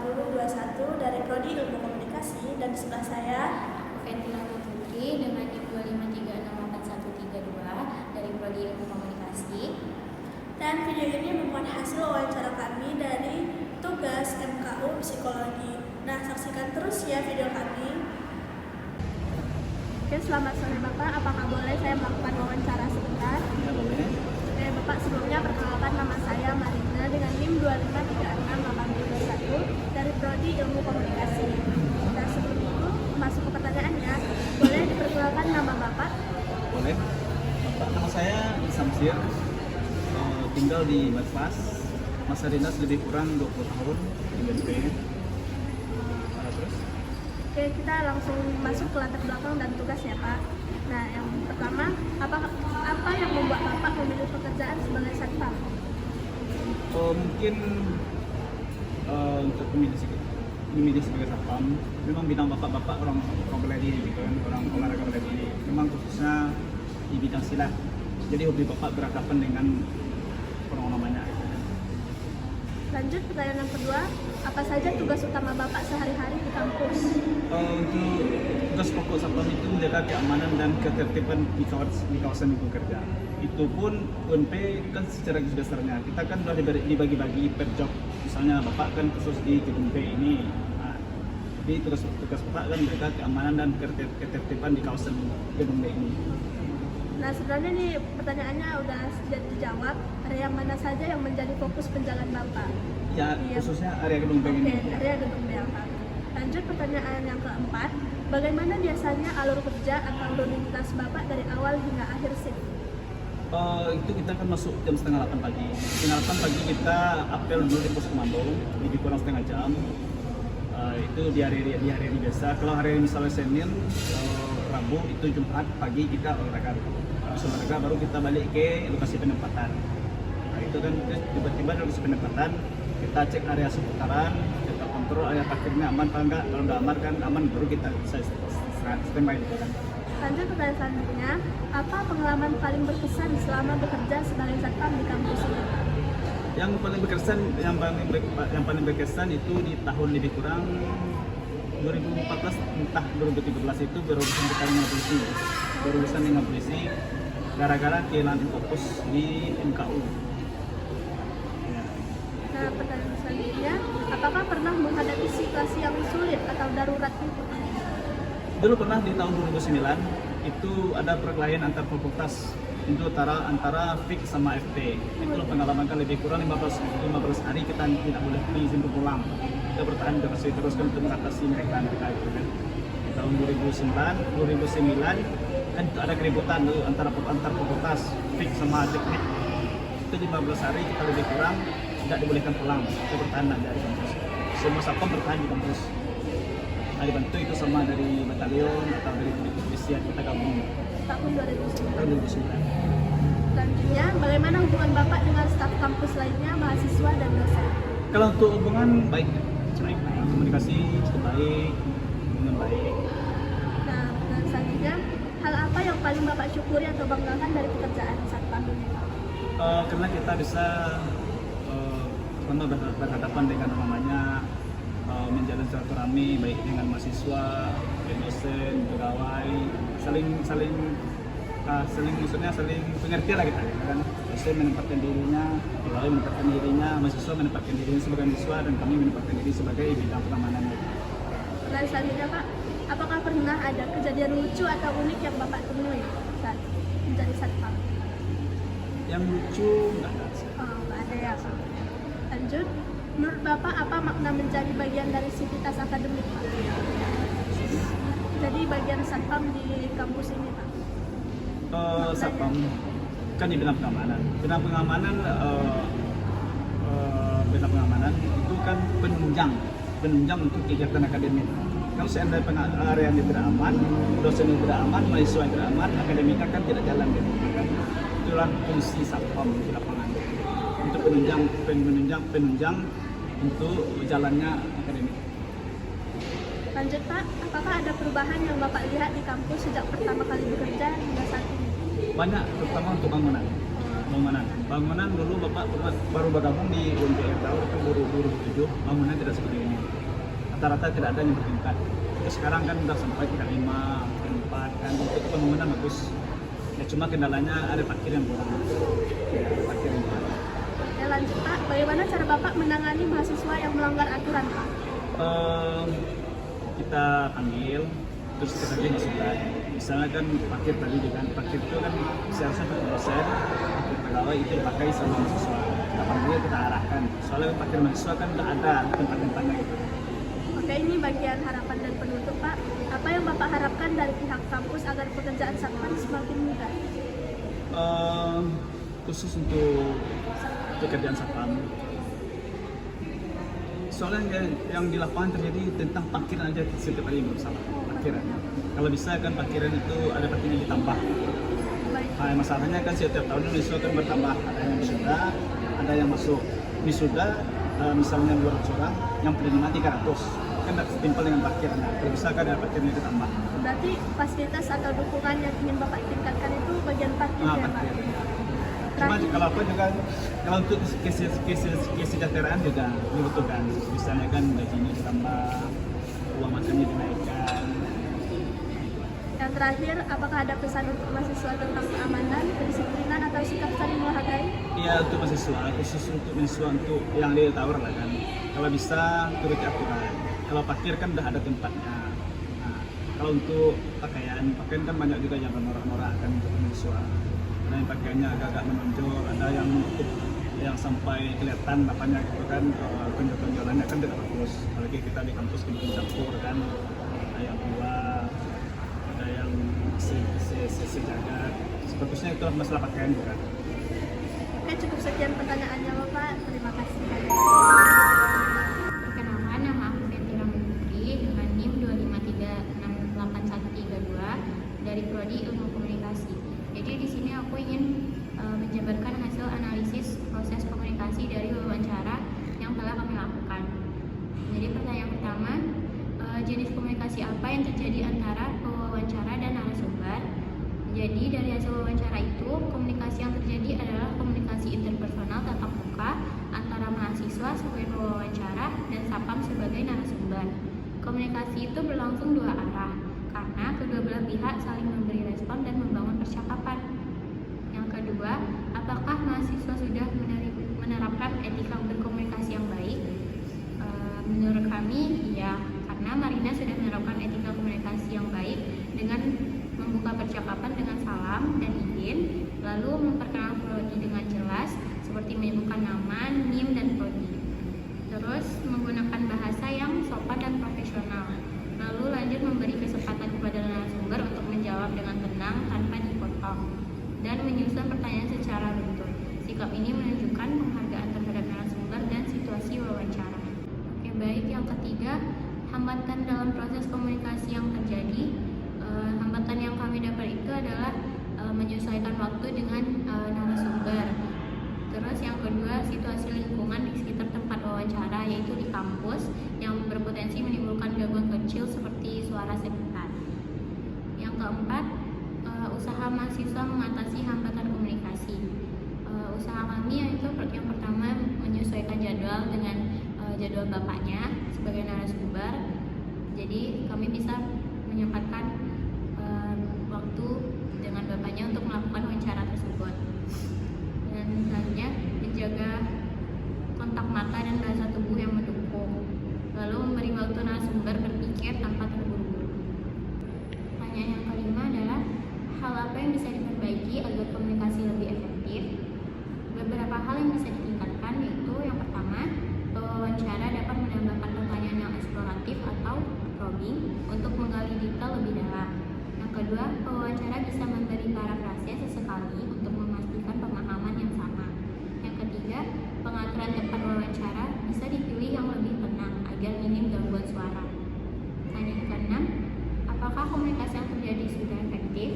8021 dari Prodi Ilmu Komunikasi, dan di sebelah saya Ventilano Putri dengan NIM 253681332 dari Prodi Ilmu Komunikasi. Dan video ini memuat hasil wawancara kami dari tugas MKU Psikologi. Nah, saksikan terus ya video kami. Oke, selamat sore Bapak. Apakah boleh saya melakukan wawancara sebentar? Ya, boleh. Oke, Bapak, sebelumnya perkenalkan, nama saya Marina dengan NIM 253681321 dari Prodi Ilmu Komunikasi. Nah, sebelum itu masuk ke pertanyaannya, boleh diperkenalkan nama Bapak? Boleh. Bapak, nama saya Samsir, tinggal di Batpas, masa dinas lebih kurang 20 tahun di BNP. Terus? Oke, kita langsung masuk ke latar belakang dan tugas ya Pak. Nah, yang pertama, apa yang membuat Bapak memilih pekerjaan sebagai satpam? Mungkin untuk memilih sebagai satpam, memang bidang bapak orang bela diri gitu kan, orang olahraga bela diri. Memang khususnya di bidang silat. Jadi hobi bapak berhadapan dengan orang namanya. Lanjut pertanyaan yang kedua, apa saja tugas utama Bapak sehari-hari di kampus? Untuk tugas pokok satpam itu menjaga keamanan dan ketertiban di kawasan lingkungan kerja. Itu pun UNP kan secara garis besarnya kita kan sudah dibagi-bagi per job. Misalnya bapak kan khusus di gedung B ini. Nah, jadi tugas bapak kan menjaga keamanan dan ketertiban di kawasan gedung B ini. Nah, sebenarnya nih pertanyaannya udah dijawab. Area mana saja yang menjadi fokus penjagaan Bapak? Ya, Iya. Khususnya area gedung B ini. Oke, area gedung B yang Pak. Lanjut pertanyaan yang keempat, bagaimana biasanya alur kerja atau lalu lintas Bapak dari awal hingga akhir shift? Itu kita kan masuk jam setengah 8 pagi. Setengah 8 pagi kita apel dulu di pos komando, lebih kurang setengah jam. Itu di hari biasa. Kalau hari misalnya Senin, Rabu itu Jumat pagi kita olahraga. Habis olahraga baru kita balik ke lokasi penempatan. Nah, itu kan tiba-tiba di lokasi penempatan kita cek area seputaran, kita kontrol area parkirnya aman apa enggak. Kalau udah aman kan aman, baru kita bisa standby gitu kan. Lanjut pertanyaan selanjutnya, apa pengalaman paling berkesan selama bekerja sebagai satpam di kampus ini? Yang paling berkesan itu di tahun lebih kurang 2014 entah 2013 itu berurusan dengan polisi gara-gara kehilangan fokus di MKU. Ya. Nah, pertanyaan selanjutnya, apakah pernah menghadapi situasi yang sulit atau darurat itu? Dulu pernah di tahun 2009 itu ada perkelahian antar fakultas itu antara FIK sama FT. Itu pengalaman kan lebih kurang 15 hari kita tidak boleh diizin pulang. Kita bertahan terus kan untuk mengatasi mereka itu kan. Di tahun 2009 kan itu ada keributan tuh antar fakultas FIK sama teknik. Itu 15 hari kita lebih kurang tidak dibolehkan pulang. Kita bertahan dari kampus. Semua satpam bertahan di kampus. Nah, dibantu itu sama dari batalion atau dari kepolisian kita gabung Tahun 2009. tahun 2009. Selanjutnya, bagaimana hubungan Bapak dengan staf kampus lainnya, mahasiswa dan dosen? Kalau untuk hubungan baik, komunikasi cukup baik, hubungan baik. Nah, dan selanjutnya, hal apa yang paling Bapak syukuri atau banggakan dari pekerjaan satpam ini? Karena kita bisa berhadapan dengan namanya menjalin silaturahmi baik dengan mahasiswa, dosen, pegawai, saling pengertian lah kita kan. Dosen menempatkan dirinya, pegawai menempatkan dirinya, mahasiswa menempatkan dirinya sebagai mahasiswa, dan kami menempatkan diri sebagai bidang pengamanan. Dan selanjutnya Pak, apakah pernah ada kejadian lucu atau unik yang Bapak temui saat menjadi satpam? Yang lucu nggak ada. Oh, nggak ada ya Pak. Lanjut, menurut Bapak apa makna menjadi bagian dari sivitas akademik Pak? Jadi bagian satpam di kampus ini Pak? Satpam kan di bidang pengamanan. Bidang pengamanan itu kan penunjang untuk kegiatan akademik. Kalau seandainya area yang tidak aman, dosen yang tidak aman, mahasiswa yang tidak aman, akademika kan tidak jalan gitu kan. Itulah fungsi satpam di lapangan untuk penunjang untuk jalannya akademik. Lanjut Pak, apakah ada perubahan yang Bapak lihat di kampus sejak pertama kali bekerja hingga saat ini? Banyak, terutama untuk bangunan. Bangunan dulu Bapak baru bergabung di UMPR tahun itu baru 2007, bangunan tidak seperti ini. Rata-rata tidak ada yang bertingkat. Itu sekarang kan udah sampai tingkat 5, 4 kan, itu bangunan bagus. Ya cuma kendalanya ada parkir yang kurang. Ya, parkir yang kurang. Ya lanjut Pak, bagaimana cara Bapak menangani mahasiswa yang melanggar aturan Pak? Kita panggil, terus kita beri masukan. Misalnya kan parkir tadi kan, parkir itu kan seharusnya 40% parkir pegawai itu dipakai sama mahasiswa. Kita panggil, kita arahkan. Soalnya parkir mahasiswa kan tidak ada tempat-tempatnya gitu. Oke, ini bagian harapan dan penutup Pak. Apa yang Bapak harapkan dari pihak kampus agar pekerjaan satpam semakin mudah? Khusus untuk pekerjaan satpam. Soalnya yang di lapangan terjadi tentang parkiran aja setiap hari masalah parkiran. Kalau bisa kan parkiran itu ada parkirnya ditambah. Baik. Nah, masalahnya kan setiap tahun mahasiswa kan bertambah. Ada yang wisuda, ada yang masuk wisuda, misalnya 200 orang, yang penerima 300. Kan setimpal dengan parkirnya. Kalau bisa kan ada parkirnya ditambah. Berarti fasilitas atau dukungan yang ingin Bapak tingkatkan itu bagian parkir ya Pak? Parkir. Cuma kalau apa juga, kalau untuk kesejahteraan juga dibutuhkan. Misalnya kan gajinya ditambah, uang makannya dinaikkan. Yang terakhir, apakah ada pesan untuk mahasiswa tentang keamanan, kedisiplinan, atau sikap saling menghargai? Iya, untuk mahasiswa, khusus untuk mahasiswa untuk yang di tower lah kan. Kalau bisa turuti aturan. Kalau parkir kan udah ada tempatnya. Nah, kalau untuk pakaian kan banyak juga yang norak-norak kan untuk mahasiswa. Ada yang pakaiannya agak-agak menonjol, ada yang menutup yang sampai kelihatan apanya gitu kan, penjualannya kan tidak bagus. Apalagi kita di kampus bikin campur kan, ada yang keluar, ada yang sejagat. Sebetulnya itu masalah pakaian juga. Oke, cukup sekian pertanyaannya Bapak. Terima kasih. Perkenalkan, nama aku Fetira Putri dengan NIM 253683132 dari Prodi Ilmu Komunikasi. Jadi di sini aku ingin menjabarkan hasil analisis proses komunikasi dari wawancara yang telah kami lakukan. Jadi pertanyaan pertama, jenis komunikasi apa yang terjadi antara pewawancara dan narasumber? Jadi dari hasil wawancara itu, komunikasi yang terjadi adalah komunikasi interpersonal tatap muka antara mahasiswa sebagai pewawancara dan satpam sebagai narasumber. Komunikasi itu berlangsung dua arah, karena kedua belah pihak saling memberi respon dan membangun percakapan. Yang kedua, apakah mahasiswa sudah menerapkan etika berkomunikasi yang baik? Menurut kami, iya, karena Marina sudah menerapkan etika komunikasi yang baik dengan membuka percakapan dengan salam dan izin, lalu memperkenalkan prodi dengan jelas, seperti menyebutkan nama, NIM, dan prodi. Terus menggunakan bahasa yang sopan dan profesional. Lalu lanjut memberi kesempatan kepada narasumber untuk menjawab dengan tenang tanpa dipotong dan menyusun pertanyaan secara beruntun. Sikap ini menunjukkan penghargaan terhadap narasumber dan situasi wawancara. Oke, baik. Yang ketiga, hambatan dalam proses komunikasi yang terjadi. Hambatan yang kami dapat itu adalah menyesuaikan waktu dengan narasumber. Terus yang kedua, situasi lingkungan di sekitar tempat wawancara, yaitu di kampus yang berpotensi menimbulkan gangguan kecil seperti suara sekitar. Yang keempat, usaha mahasiswa mengatasi hambatan komunikasi. Usaha kami yaitu yang pertama menyesuaikan jadwal dengan jadwal bapaknya sebagai narasumber. Jadi kami bisa menyempatkan waktu dengan bapaknya untuk melakukan wawancara tersebut. Dan selanjutnya menjaga kontak mata dan bahasa tubuh yang mendukung, lalu memberi waktu narasumber berpikir tanpa terburu-buru. Pertanyaan yang kelima adalah hal apa yang bisa diperbaiki agar komunikasi lebih efektif? Beberapa hal yang bisa ditingkatkan yaitu yang pertama, pewawancara dapat menambahkan pertanyaan yang eksploratif atau probing untuk menggali detail lebih dalam. Yang kedua, pewawancara bisa memberi parafrase sesekali untuk memastikan pemahaman yang sama. Yang ketiga, pengaturan tempat wawancara bisa dipilih yang lebih tenang agar minim gangguan suara. Pertanyaan keenam, apakah komunikasi yang terjadi sudah efektif?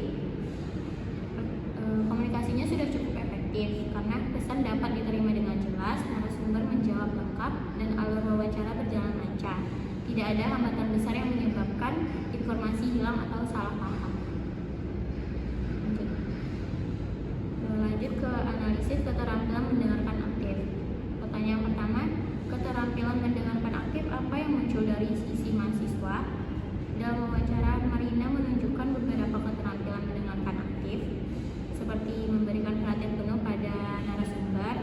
Komunikasinya sudah cukup efektif karena pesan dapat diterima dengan jelas, narasumber menjawab lengkap, dan alur wawancara berjalan lancar. Tidak ada hambatan besar yang menyebabkan informasi hilang atau salah paham. Lanjut lanjut ke analisis keterampilan mendengarkan aktif. Pertanyaan pertama, keterampilan mendengarkan aktif apa yang muncul dari sisi mahasiswa? Dalam wawancara, Marina menunjukkan beberapa keterampilan mendengarkan aktif, seperti memberikan perhatian penuh pada narasumber,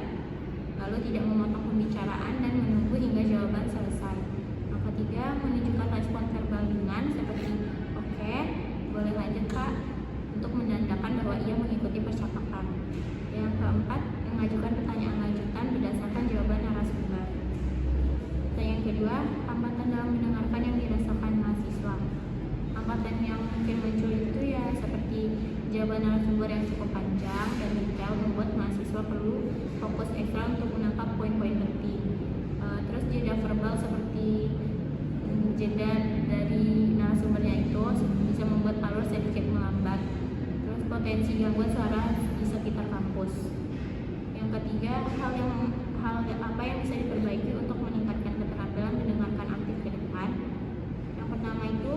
lalu tidak memotong pembicaraan dan menunggu hingga jawaban selesai. Yang ketiga, menunjukkan respon verbal ringan seperti oke, boleh lanjut Kak, untuk menandakan bahwa ia mengikuti percakapan. Yang keempat, mengajukan pertanyaan lanjutan berdasarkan jawaban narasumber. Pertanyaan kedua, hambatan dalam mendengarkan yang dirasakan mahasiswa. Hambatan yang mungkin muncul itu ya seperti jawaban narasumber yang cukup panjang dan detail membuat mahasiswa perlu fokus ekstra untuk menangkap poin-poin penting. Terus jeda verbal seperti jeda dari narasumbernya itu bisa membuat alur sedikit melambat. Terus potensi gangguan suara di sekitar kampus. Yang ketiga, hal apa yang bisa diperbaiki untuk meningkatkan keterampilan mendengarkan aktif ke depan. Yang pertama itu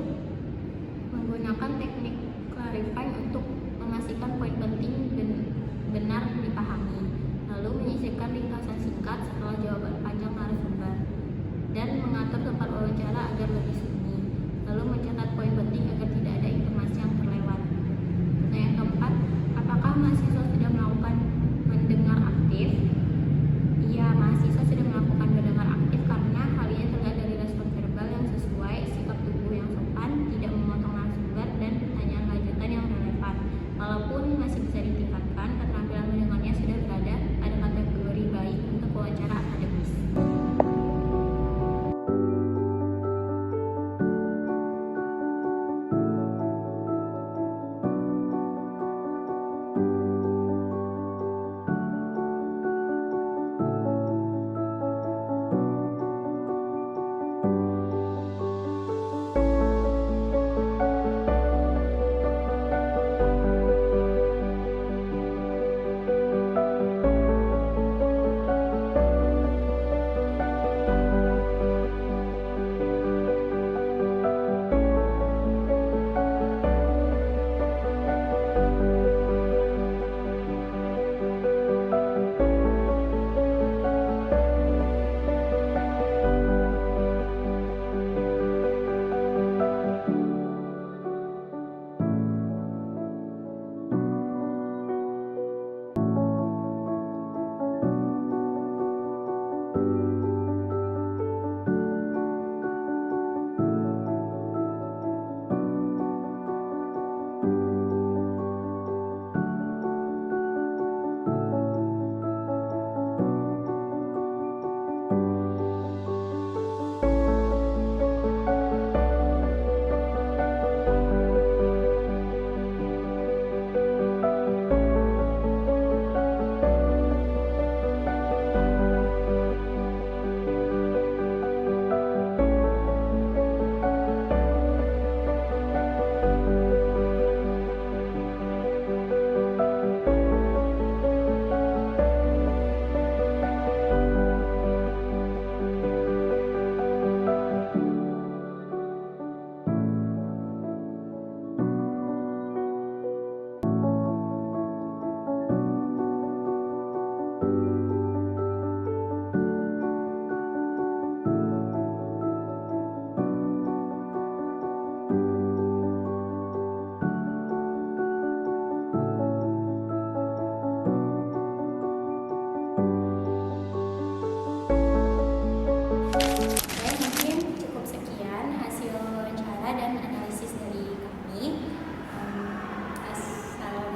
menggunakan teknik clarifying untuk memastikan poin penting benar dipahami, lalu menyisipkan ringkasan singkat setelah jawaban panjang narasumber, dan mengatur tempat wawancara agar lebih sunyi, lalu mencatat poin penting agar tidak ada informasi yang terlewat. Pertanyaan keempat, apakah mahasiswa sudah melakukan mendengar aktif? Iya, mahasiswa sudah melakukan mendengar aktif karena hal ini terlihat dari respon verbal yang sesuai, sikap tubuh yang sopan, tidak memotong narasumber, dan pertanyaan lanjutan yang relevan. Walaupun masih bisa ditingkatkan, keterampilan mendengarnya sudah berada pada kategori baik untuk wawancara akademis.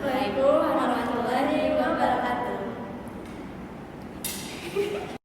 Assalamualaikum warahmatullahi wabarakatuh.